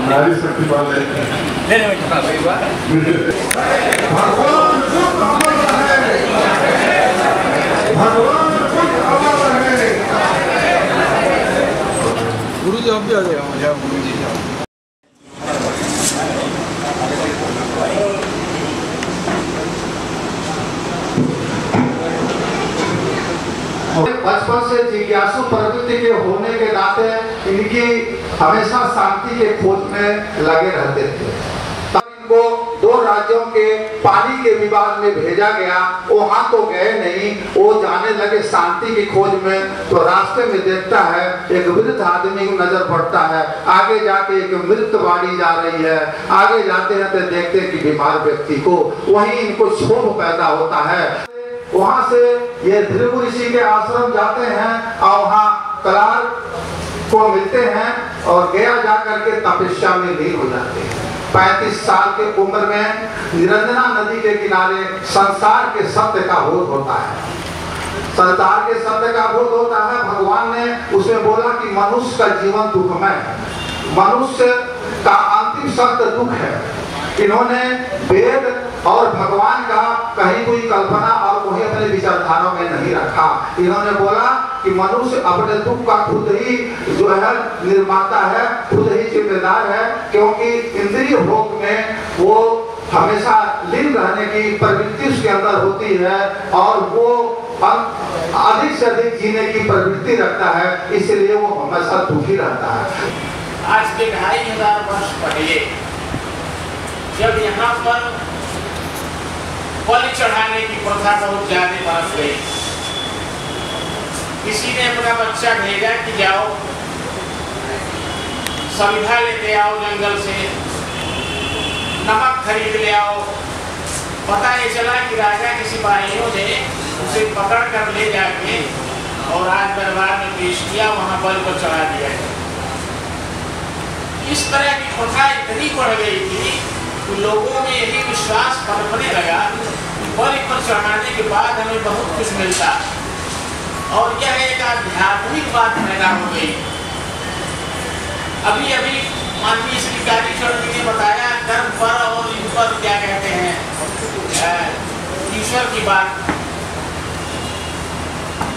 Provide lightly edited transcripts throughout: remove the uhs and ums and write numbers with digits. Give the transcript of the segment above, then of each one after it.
नारी शक्ति वाले भगवान गुरु जी आप भी आ जाए गुरु जी बचपन से जिज्ञासु प्रवृत्ति के होने के नाते इनकी हमेशा शांति के खोज में लगे रहते थे। तब इनको 2 राज्यों के पानी के विवाद में भेजा गया। वहां तो गए नहीं, वो जाने लगे शांति की खोज में। तो रास्ते में देखता है एक वृद्ध आदमी को नजर पड़ता है, आगे जाके एक मृत बाड़ी जा रही है। आगे जाते हैं तो देखते हैं कि बीमार व्यक्ति को, वहीं इनको क्षोभ पैदा होता है। वहां से ये भृगु ऋषि के आश्रम जाते हैं और वहाँ कलार को मिलते हैं और गया जाकर के तपस्या में लीन हो जाते हैं। 35 साल के उम्र में निरंजना नदी के किनारे संसार के सत्य का बोध होता है। संसार के सत्य का बोध होता है। भगवान ने उसमें बोला कि मनुष्य का जीवन दुखमय है, मनुष्य का अंतिम सत्य दुख है। इन्होंने वेद और भगवान का कहीं कोई कल्पना और वही अपने विचारधारा में नहीं रखा। इन्होंने बोला कि मनुष्य अपने दुख का खुद ही जो है निर्माता है, खुद ही जिम्मेदार है, क्योंकि इंद्रिय भोग में वो हमेशा लीन रहने की प्रवृत्ति उसके अंदर होती है और वो अधिक से अधिक जीने की प्रवृत्ति रखता है, इसलिए वो हमेशा दुखी रहता है। आज के 2500 वर्ष पहले जब यहाँ पर बलि चढ़ाने की प्रथा बहुत ज्यादा बढ़ गई, किसी ने अपना बच्चा भेजा कि जाओ सविधा लेते आओ, जंगल से नमक खरीद ले आओ। पता ये चला कि राजा के सिपाहियों ने उसे पकड़ कर ले जाके और आज दरबार में पेश किया, वहां बलि को चढ़ा दिया। इस तरह की प्रथा इतनी बढ़ गई थी कि लोगों में यही विश्वास पनपने लगा कि बलि पर चढ़ाने के बाद हमें बहुत कुछ मिलता, और यह एक आध्यात्मिक बात पैदा हो गई। अभी अभी माननीय श्री कालीचरण जी ने बताया कर्म पर और इन पर क्या कहते हैं ईश्वर की बात।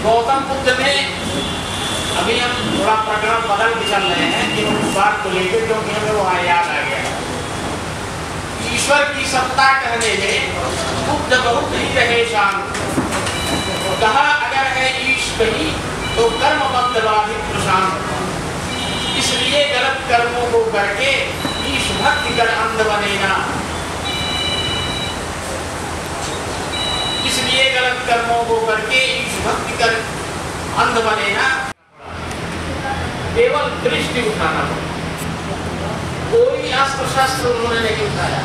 गौतम बुद्ध ने, अभी हम थोड़ा प्रकरण बदल के चल रहे हैं कि उस बात को लेकर, क्योंकि हमें वो याद आ गया। ईश्वर की सत्ता कहने में बुद्ध बहुत ही रहे शांत। कहा अगर है ईश कहीं तो कर्म बंद बाधित प्रशांत। इसलिए गलत कर्मों को करके ईश भक्ति कर अंध बनेना। इसलिए गलत कर्मों को करके ईश भक्ति कर अंध बनेना। केवल दृष्टि उठाना, कोई अस्त्र शस्त्र उन्होंने नहीं उठाया,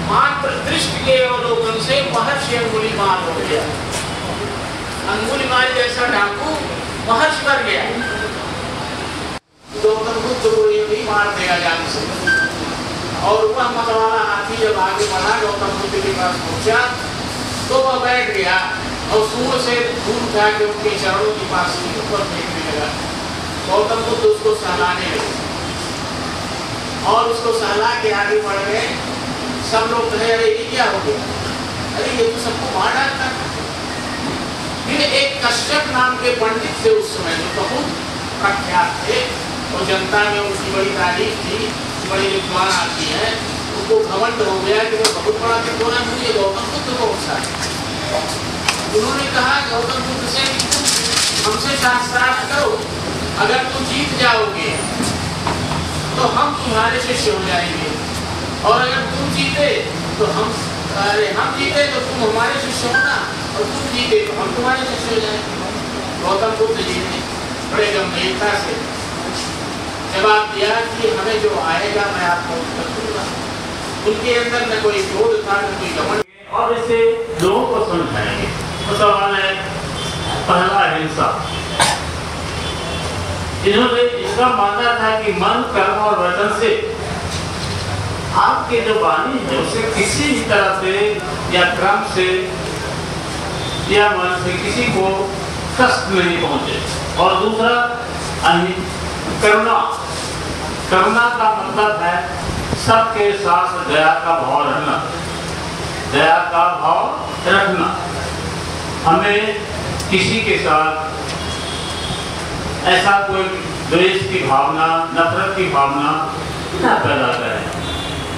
मात्र दृष्टि के अवलोकन से महर्षि अंगुलीमाल हो गया। अंगुलीमाल जैसा डाकू महर्षि बन गया। गौतम बुद्ध को ये भी मार देगा जान से। और वह मतवाला हाथी जब आगे बढ़ा गौतम बुद्ध के पास पहुंचा तो वह बैठ गया और सूर से धूल उठा के उनके चरणों के पास ऊपर फेंकने लगा। गौतम बुद्ध उसको सहलाने लगे और उसको सहला के आगे बढ़ गए। सब लोग कहे अरे ये क्या हो गया, अरे ये तो सबको मार डालता। फिर एक कश्यप नाम के पंडित थे उस समय, जो बहुत प्रख्यात थे और जनता में उनकी बड़ी तारीफ थी, बड़ी विद्वान आती है। उनको घमंड हो गया कि वो बहुत बड़ा कटोरा मुझे गौतम बुद्ध को उठा। उन्होंने कहा गौतम बुद्ध से हमसे शास्त्रार्थ करो, अगर तुम जीत जाओगे तो हम तुम्हारे शिष्य हो जाएंगे, और अगर तुम जीते तो हम जीते तो तुम हमारे शिष्य होना, और तुम जीते तो हम तुम्हारे शिष्य हो जाएंगे। गौतम बुद्ध जी ने बड़े गंभीरता से जवाब दिया कि हमें जो आएगा मैं आपको उत्तर दूंगा। उनके अंदर न कोई क्रोध था न कोई घमंड। और इसे लोगों को समझाएंगे। तो सवाल है पहला अहिंसा। इन्होंने इसका मानना था कि मन, कर्म और वचन से आपके जो वाणी है उसे किसी भी तरह से या क्रम से या मन से किसी को कष्ट नहीं पहुंचे। और दूसरा करुणा। करुणा का मतलब है सबके साथ दया का भाव रखना, दया का भाव रखना। हमें किसी के साथ ऐसा कोई द्वेष की भावना, नफरत की भावना न पैदा करें।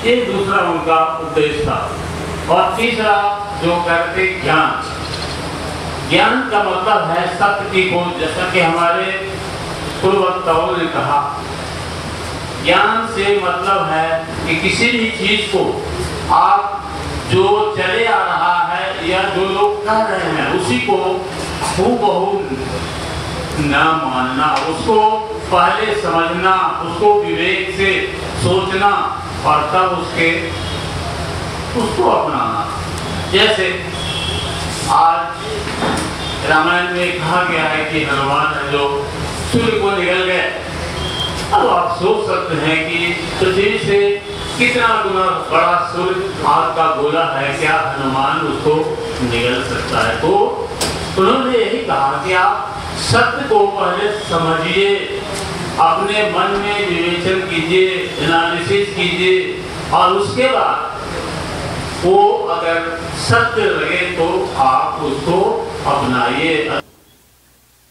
ये दूसरा उनका उद्देश्य था। और तीसरा जो करते ज्ञान। ज्ञान का मतलब है सत्य की खोज, जैसा कि हमारे पूर्ववक्ताओं ने कहा। ज्ञान से मतलब है कि किसी भी चीज को आप जो चले आ रहा है या जो लोग कह रहे हैं उसी को हूबहू न मानना, उसको पहले समझना, उसको विवेक से सोचना और तब उसको अपनाना। जैसे आज रामायण में कहा गया है कि हनुमान है जो सूर्य को निगल गए। अब आप सोच सकते हैं कि पृथ्वी से कितना गुना बड़ा सूर्य आग का गोला है, क्या हनुमान उसको निगल सकता है? तो उन्होंने यही कहा कि आप सत्य को पहले समझिए, अपने मन में विवेचन कीजिए, एनालिसिस कीजिए और उसके बाद वो अगर सत्य लगे तो आप उसको अपनाइए।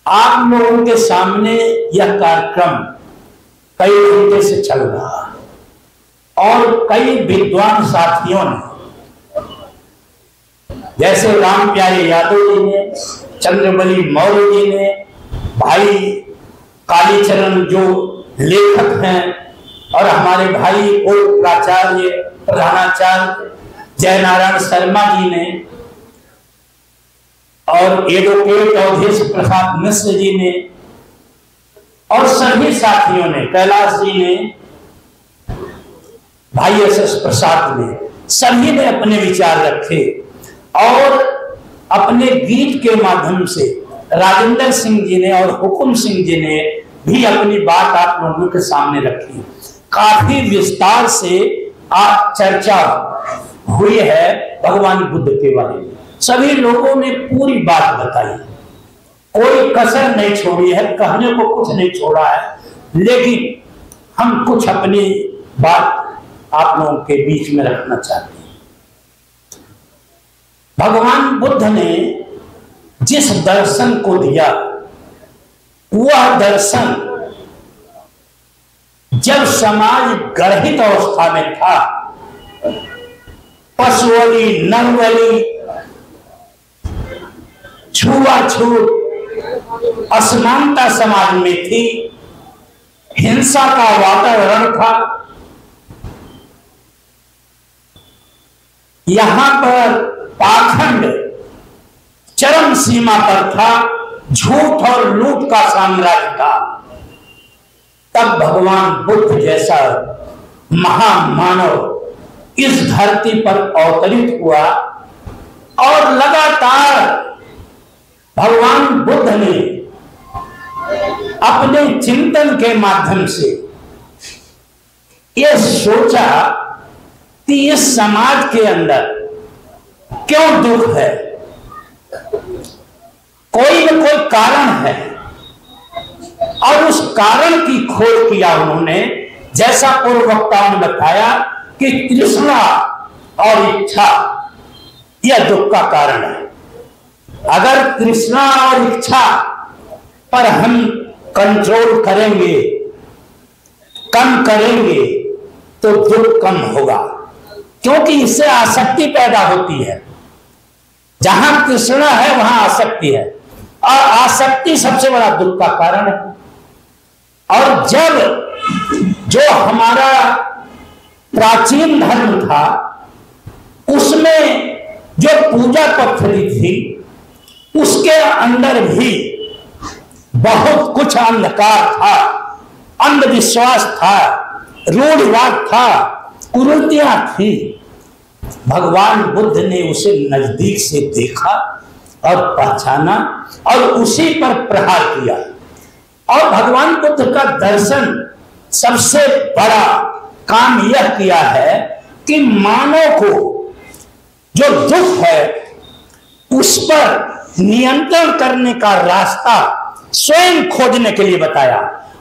आप लोगों के सामने यह कार्यक्रम कई घंटे से चल रहा और कई विद्वान साथियों ने, जैसे राम प्यारे यादव जी ने, चंद्रबली मौर्य जी ने, भाई कालीचरण जो लेखक हैं, और हमारे भाई पूर्व प्राचार्य प्रधानाचार्य जयनारायण शर्मा जी ने, और एडवोकेट अवधेश प्रसाद मिश्र जी ने, और सभी साथियों ने, कैलाश जी ने, भाई एस प्रसाद ने, सभी ने अपने विचार रखे और अपने गीत के माध्यम से राजेंद्र सिंह जी ने और हुकुम सिंह जी ने भी अपनी बात आप लोगों के सामने रखी। काफी विस्तार से आप चर्चा हुई है भगवान बुद्ध के बारे में। सभी लोगों ने पूरी बात बताई, कोई कसर नहीं छोड़ी है, कहने को कुछ नहीं छोड़ा है। लेकिन हम कुछ अपनी बात आप लोगों के बीच में रखना चाहते हैं। भगवान बुद्ध ने जिस दर्शन को दिया, वह दर्शन जब समाज गर्भित अवस्था में था, पशुवली, नरवली, छुआछूत, असमानता समाज में थी, हिंसा का वातावरण था, यहां पर पाखंड चरम सीमा पर था, झूठ और लूट का साम्राज्य था। तब भगवान बुद्ध जैसा महामानव इस धरती पर अवतरित हुआ और लगातार भगवान बुद्ध ने अपने चिंतन के माध्यम से यह सोचा कि इस समाज के अंदर क्यों दुख है, कोई न कोई कारण है, और उस कारण की खोज किया उन्होंने। जैसा पूर्व वक्ताओं ने बताया कि तृष्णा और इच्छा यह दुख का कारण है। अगर तृष्णा और इच्छा पर हम कंट्रोल करेंगे, कम करेंगे, तो दुख कम होगा, क्योंकि इससे आसक्ति पैदा होती है। जहां तृष्णा है वहां आसक्ति है, और आसक्ति सबसे बड़ा दुख का कारण है। और जब जो हमारा प्राचीन धर्म था उसमें जो पूजा पद्धति थी, उसके अंदर भी बहुत कुछ अंधकार था, अंधविश्वास था, रूढ़िवाद था, कुरीतियां थी। भगवान बुद्ध ने उसे नजदीक से देखा और पहचाना और उसी पर प्रहार किया। और भगवान बुद्ध का दर्शन सबसे बड़ा काम यह किया है कि मानव को जो दुख है उस पर नियंत्रण करने का रास्ता स्वयं खोजने के लिए बताया।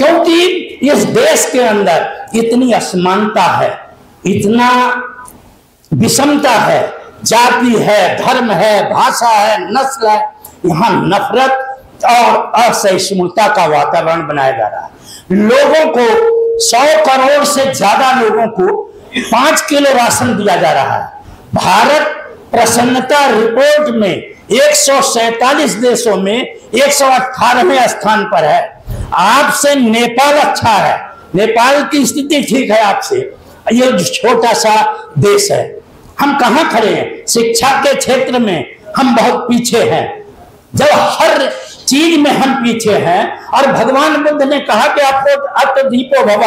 क्योंकि इस देश के अंदर इतनी असमानता है, इतना विषमता है, जाति है, धर्म है, भाषा है, नस्ल है। यहाँ नफरत और असहिष्णुता का वातावरण बनाया जा रहा है। लोगों को 100 करोड़ से ज्यादा लोगों को 5 किलो राशन दिया जा रहा है। भारत प्रसन्नता रिपोर्ट में 147 देशों में 118वें स्थान पर है। आपसे नेपाल अच्छा है, नेपाल की स्थिति ठीक है आपसे, ये छोटा सा देश है। हम कहाँ खड़े हैं? शिक्षा के क्षेत्र में हम बहुत पीछे हैं। जब हर चीज में हम पीछे हैं और भगवान बुद्ध ने कहा कि आपको अत्तदीपो भव,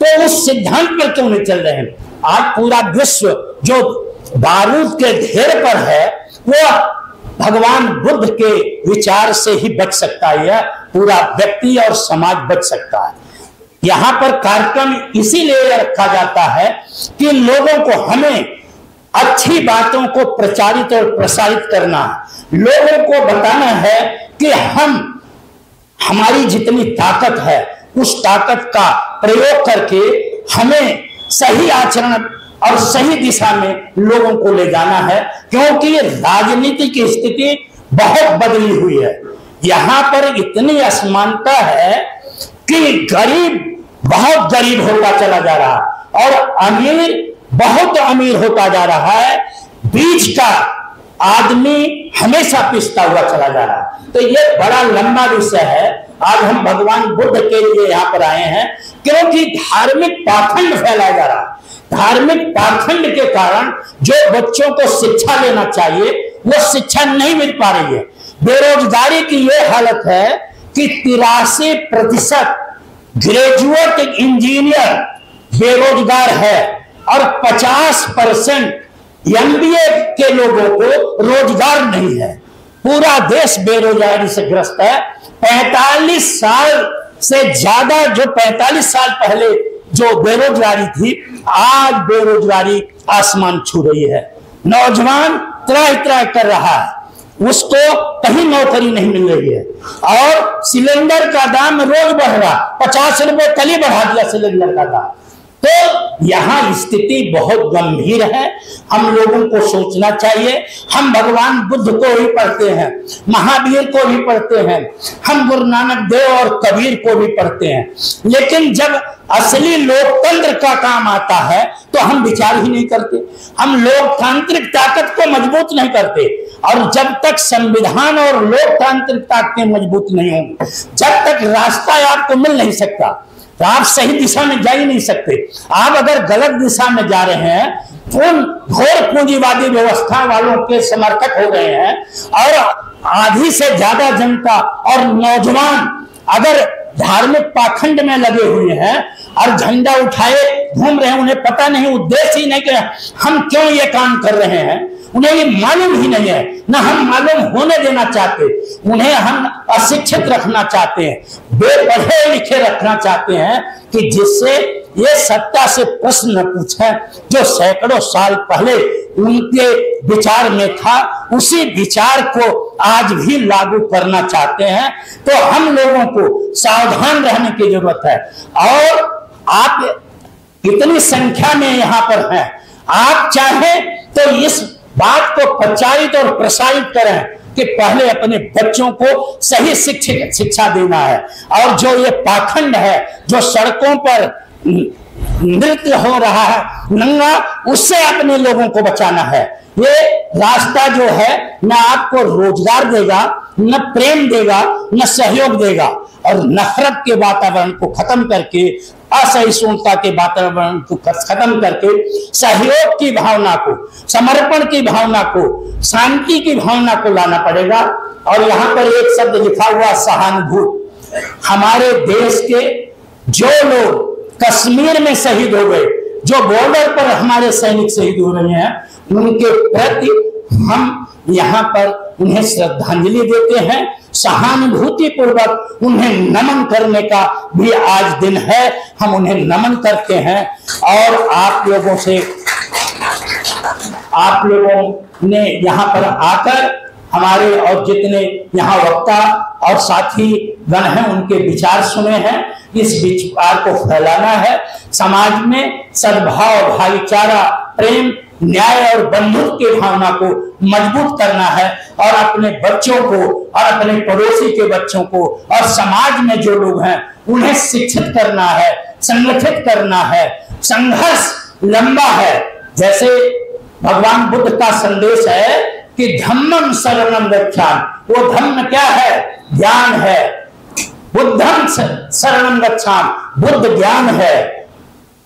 तो उस सिद्धांत पर क्यों नहीं चल रहे हैं? आज पूरा विश्व जो बारूद के ढेर पर है वो भगवान बुद्ध के विचार से ही बच सकता है, पूरा व्यक्ति और समाज बच सकता है। यहाँ पर कार्यक्रम इसीलिए रखा जाता है कि लोगों को, हमें अच्छी बातों को प्रचारित और प्रसारित करना है। लोगों को बताना है कि हमारी जितनी ताकत है उस ताकत का प्रयोग करके हमें सही आचरण और सही दिशा में लोगों को ले जाना है, क्योंकि राजनीति की स्थिति बहुत बदली हुई है। यहाँ पर इतनी असमानता है कि गरीब बहुत गरीब होता चला जा रहा है और अमीर बहुत अमीर होता जा रहा है। बीच का आदमी हमेशा पिसता हुआ चला जा रहा है। तो ये बड़ा लंबा विषय है। आज हम भगवान बुद्ध के लिए यहाँ पर आए हैं क्योंकि धार्मिक पाखंड फैलाया जा रहा है। धार्मिक पाखंड के कारण जो बच्चों को शिक्षा लेना चाहिए वो शिक्षा नहीं मिल पा रही है। बेरोजगारी की ये हालत है कि 83% ग्रेजुएट इंजीनियर बेरोजगार है और 50% MBA के लोगों को रोजगार नहीं है। पूरा देश बेरोजगारी से ग्रस्त है। 45 साल से ज्यादा, जो 45 साल पहले जो बेरोजगारी थी, आज बेरोजगारी आसमान छू रही है। नौजवान त्राह त्राह कर रहा है, उसको कहीं नौकरी नहीं मिल रही है और सिलेंडर का दाम रोज बढ़ रहा। 50 रुपए कल ही बढ़ा दिया सिलेंडर का दाम। तो यहाँ स्थिति बहुत गंभीर है। हम लोगों को सोचना चाहिए। हम भगवान बुद्ध को भी पढ़ते हैं, महावीर को भी पढ़ते हैं, हम गुरु नानक देव और कबीर को भी पढ़ते हैं, लेकिन जब असली लोकतंत्र का काम आता है तो हम विचार ही नहीं करते। हम लोकतांत्रिक ताकत को मजबूत नहीं करते और जब तक संविधान और लोकतांत्रिक ताकतें मजबूत नहीं होंगी, जब तक रास्ता आपको मिल नहीं सकता, तो आप सही दिशा में जा ही नहीं सकते। आप अगर गलत दिशा में जा रहे हैं उन घोर पूंजीवादी व्यवस्था वालों के समर्थक हो गए हैं और आधी से ज्यादा जनता और नौजवान अगर धार्मिक पाखंड में लगे हुए हैं और झंडा उठाए घूम रहे हैं, उन्हें पता नहीं, उद्देश्य ही नहीं कि हम क्यों ये काम कर रहे हैं, उन्हें ये मालूम ही नहीं है, ना हम मालूम होने देना चाहते। उन्हें हम अशिक्षित रखना चाहते हैं, बेपढ़े लिखे रखना चाहते हैं कि जिससे ये सत्ता से प्रश्न पूछें जो सैकड़ों साल पहले उनके विचार में था, उसी विचार को आज भी लागू करना चाहते हैं। तो हम लोगों को सावधान रहने की जरूरत है। और आप इतनी संख्या में यहाँ पर हैं, आप चाहें तो इस बात को प्रचारित और प्रसारित करें कि पहले अपने बच्चों को सही शिक्षा देना है और जो ये पाखंड है, जो सड़कों पर नृत्य हो रहा है नंगा, उससे अपने लोगों को बचाना है। ये रास्ता जो है न आपको रोजगार देगा, न प्रेम देगा, न सहयोग देगा, और नफरत के वातावरण को खत्म करके, असहिष्णुता के वातावरण को खत्म करके सहयोग की भावना को, समर्पण की भावना को, शांति की भावना को लाना पड़ेगा। और यहाँ पर एक शब्द लिखा हुआ सहानुभूति। हमारे देश के जो लोग कश्मीर में शहीद हो गए, जो बॉर्डर पर हमारे सैनिक शहीद हो रहे हैं, उनके प्रति हम यहाँ पर उन्हें श्रद्धांजलि देते हैं, सहानुभूति पूर्वक उन्हें नमन करने का भी आज दिन है। हम उन्हें नमन करते हैं और आप लोगों ने यहाँ पर आकर हमारे और जितने यहाँ वक्ता और साथी गण हैं उनके विचार सुने हैं। इस विचार को फैलाना है, समाज में सद्भाव, भाईचारा, प्रेम, न्याय और बंधुत्व की भावना को मजबूत करना है और अपने बच्चों को और अपने पड़ोसी के बच्चों को और समाज में जो लोग हैं उन्हें शिक्षित करना है, संगठित करना है। संघर्ष लंबा है। जैसे भगवान बुद्ध का संदेश है कि धम्मं शरणं गच्छामि। वो धम्म क्या है? ज्ञान है। बुद्धं शरणं गच्छामि, बुद्ध ज्ञान है।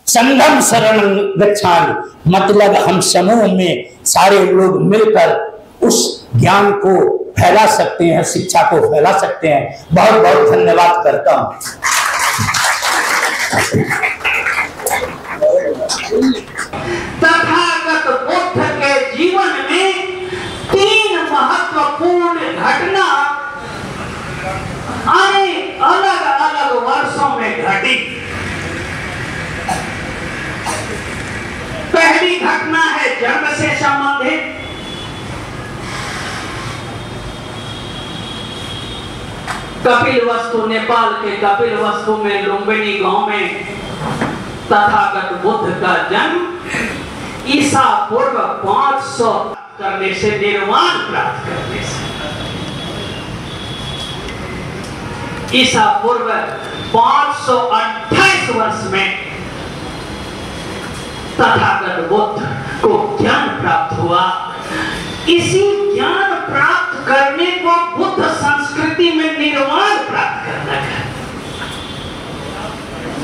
संघं शरणं गच्छामि मतलब हम समूह में सारे लोग मिलकर उस ज्ञान को फैला सकते हैं, शिक्षा को फैला सकते हैं। बहुत बहुत धन्यवाद करता हूं। तथागत बुद्ध के जीवन में 3 महत्वपूर्ण घटना अलग अलग वर्षों में घटी। पहली घटना है जन्म से संबंधित। कपिलवस्तु, नेपाल के कपिलवस्तु में लुम्बिनी गांव में तथागत बुद्ध का जन्म ईसा पूर्व 500 करने से, निर्वाण प्राप्त करने से, ईसा पूर्व 528 वर्ष में तथागत बुद्ध को ज्ञान प्राप्त हुआ। इसी ज्ञान प्राप्त करने को बुद्ध संस्कृति में निर्वाण प्राप्त करना है।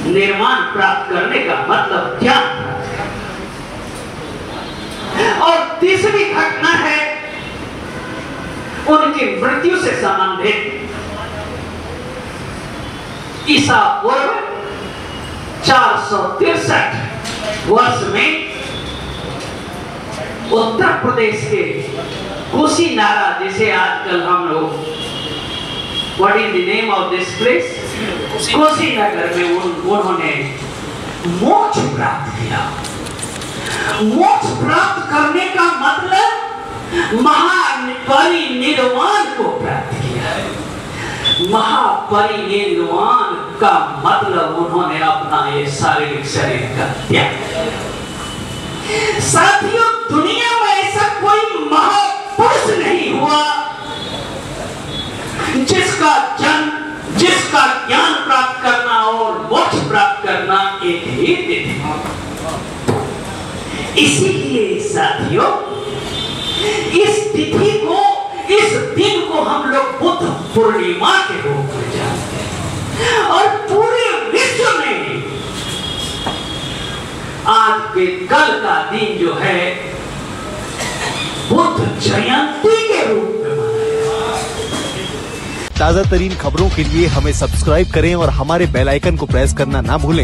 निर्वाण प्राप्त करने का मतलब ज्ञान प्राप्त करना। और तीसरी घटना है उनकी मृत्यु से संबंधित। ईसा पूर्व 463 वर्ष में उत्तर प्रदेश के कुशीनगर, जिसे आजकल हम लोग, what is the name of this place, Kushinagar में उन्होंने मोक्ष प्राप्त किया। मोक्ष प्राप्त करने का मतलब महापरिनिर्वाण को प्राप्त किया। महापरिनिर्वाण का मतलब उन्होंने अपना ये शारीरिक शरीर का त्याग किया। साथियों, दुनिया में ऐसा कोई महापुरुष नहीं हुआ जिसका जन्म, जिसका ज्ञान प्राप्त करना और मोक्ष प्राप्त करना एक ही तिथि। इसीलिए साथियों, इस तिथि को, इस दिन को हम लोग बुद्ध पूर्णिमा के रूप में जानते हैं। और पूरे विश्व में आज के कल का दिन जो है बुद्ध जयंती के रूप में मनाया। ताजा तरीन खबरों के लिए हमें सब्सक्राइब करें और हमारे बेल आइकन को प्रेस करना ना भूलें।